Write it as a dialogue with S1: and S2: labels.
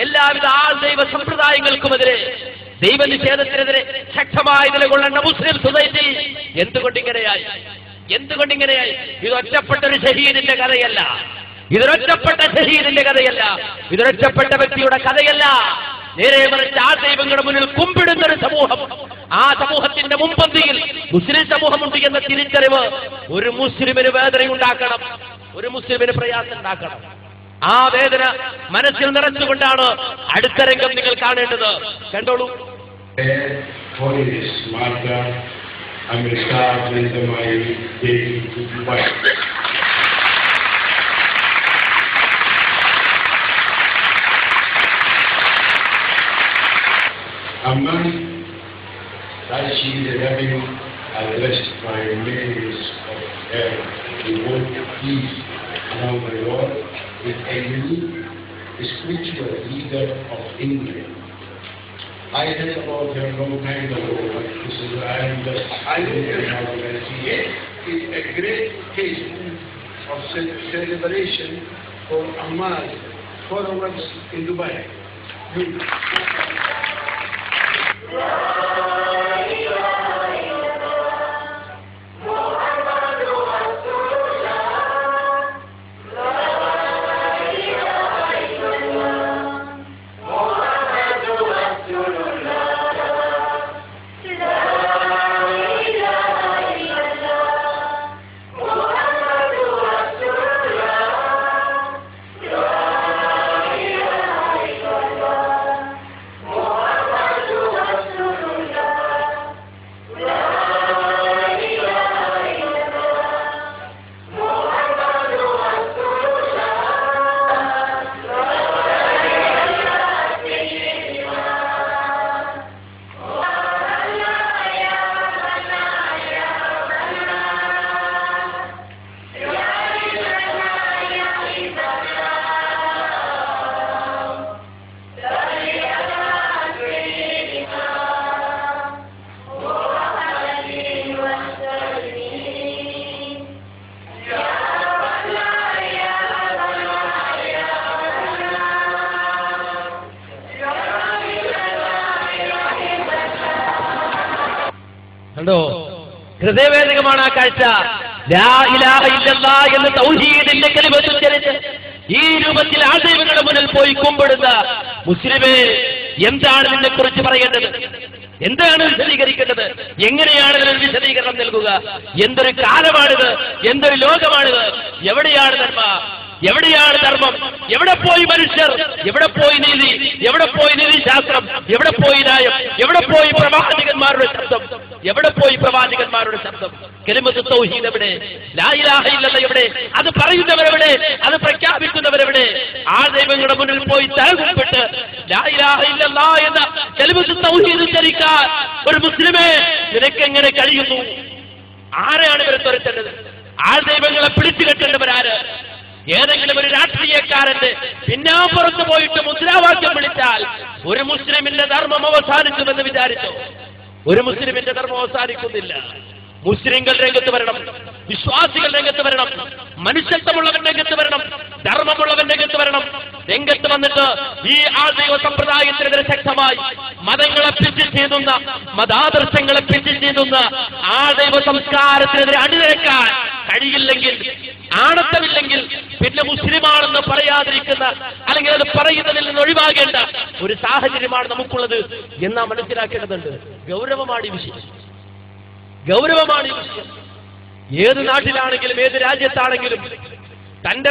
S1: എല്ലാവിധ ആൾദൈവ സമ്പ്രദായങ്ങൾക്കുമെതിരെ, ദൈവനിഷേധത്തിനെതിരെ ശക്തമായി നിലകൊള്ളേണ്ട മുസ്ലിം സൊസൈറ്റി എന്തുകൊണ്ടിങ്ങനെയായി? ഇതൊറ്റപ്പെട്ടൊരു ഷഹീദിന്റെ കഥയല്ല, ഇതൊരൊറ്റപ്പെട്ട ഷഹീദിന്റെ കഥയല്ല, ഇതൊരൊറ്റപ്പെട്ട വ്യക്തിയുടെ കഥയല്ല. നേരെ മറിച്ച് ആ ദൈവങ്ങളുടെ മുന്നിൽ കുമ്പിടുന്ന ഒരു സമൂഹം, ആ സമൂഹത്തിന്റെ മുൻപന്തിയിൽ മുസ്ലിം സമൂഹമുണ്ട് എന്ന തിരിച്ചറിവ് ഒരു മുസ്ലിമിന് വേദനയുണ്ടാക്കണം, ഒരു മുസ്ലിമിന് പ്രയാസം ഉണ്ടാക്കണം. ആ വേദന മനസ്സിൽ നിറച്ചുകൊണ്ടാണ് അടുത്ത രംഗം നിങ്ങൾ കാണേണ്ടത്. കണ്ടോളൂ.
S2: Amman, Rashid, Rabin, are blessed by millions of heaven. We want peace among the world with a unique spiritual leader of India. I heard about him a long time ago, but this is I am just it's a great case of celebration for Ahmad followers in Dubai.
S1: കണ്ടോ, ഹൃദയവേദകമാണ് ആ കാഴ്ച. ലാ ഇലാഹ ഇല്ലല്ലാഹ് എന്ന തൗഹീദിന്റെ കലിമ ഉച്ചരിച്ച് ഈ രൂപത്തിൽ ആ ദൈവങ്ങളുടെ മുന്നിൽ പോയി കുമ്പിടുന്ന മുസ്ലിമേ, എന്താണ് ഇതിനെ കുറിച്ച് പറയേണ്ടത്? എന്താണ് വിശദീകരിക്കേണ്ടത്? എങ്ങനെയാണ് ഇതിന് വിശദീകരണം നൽകുക? എന്തൊരു കാലമാണിത്, എന്തൊരു ലോകമാണിത്? എവിടെയാണ് നന്മ, എവിടെയാണ് ധർമ്മം? എവിടെ പോയി മനുഷ്യർ? എവിടെ പോയി നീതി? എവിടെ പോയി നീതിശാസ്ത്രം? എവിടെ പോയി ന്യായം? എവിടെ പോയി പ്രവാചകന്മാരുടെ ശബ്ദം? എവിടെ പോയി പ്രവാചകന്മാരുടെ ശബ്ദം? കലിമത്ത് തൗഹീദ് എവിടെ? ലാ ഇലാഹ ഇല്ലല്ലാഹ് എവിടെ? അത് പറയുന്നവരെവിടെ? അത് പ്രഖ്യാപിക്കുന്നവരെവിടെ? ആ ദൈവങ്ങളുടെ മുന്നിൽ പോയി തലകുമ്പിട്ട് ലാ ഇലാഹ ഇല്ലല്ലാഹ് എന്ന കലിമത്ത് തൗഹീദ് ഉച്ചരിക്കാൻ ഒരു മുസ്ലിമേ നിനക്കെങ്ങനെ കഴിയുന്നു? ആരെയാണ് ഇവരെ തുരത്തേണ്ടത്? ആ ദൈവങ്ങളെ പിടിച്ചു കെട്ടേണ്ടവരാര്? ഏതെങ്കിലും ഒരു രാഷ്ട്രീയക്കാരന്റെ പിന്നാമ്പുറത്ത് പോയിട്ട് മുദ്രാവാക്യം വിളിച്ചാൽ ഒരു മുസ്ലിമിന്റെ ധർമ്മം അവസാനിക്കുമെന്ന് വിചാരിച്ചോ? ഒരു മുസ്ലിമിന്റെ ധർമ്മം അവസാനിക്കുന്നില്ല. മുസ്ലിങ്ങൾ രംഗത്ത് വരണം, വിശ്വാസികൾ രംഗത്ത് വരണം, മനുഷ്യത്വമുള്ളവൻ രംഗത്ത് വരണം, ധർമ്മമുള്ളവൻ രംഗത്ത് വരണം. രംഗത്ത് വന്നിട്ട് ഈ ആൾദൈവ സമ്പ്രദായത്തിനെതിരെ ശക്തമായി മതങ്ങളെ പിച്ച് ചെയ്യുന്ന, മതാദർശങ്ങളെ പിച്ച് ചെയ്യുന്ന ആൾദൈവ സംസ്കാരത്തിനെതിരെ അണിനിരക്കാൻ കഴിയില്ലെങ്കിൽ, ആണത്തമില്ലെങ്കിൽ പിന്നെ മുസ്ലിമാണെന്ന് പറയാതിരിക്കുന്ന, അല്ലെങ്കിൽ അത് പറയുന്നതിൽ നിന്ന് ഒഴിവാകേണ്ട ഒരു സാഹചര്യമാണ് നമുക്കുള്ളത് എന്നാ മനസ്സിലാക്കേണ്ടതുണ്ട്. ഗൗരവമാണ് ഈ വിഷയം, ഗൗരവമാണ് ഈ വിഷയം. ഏത് നാട്ടിലാണെങ്കിലും ഏത് രാജ്യത്താണെങ്കിലും തന്റെ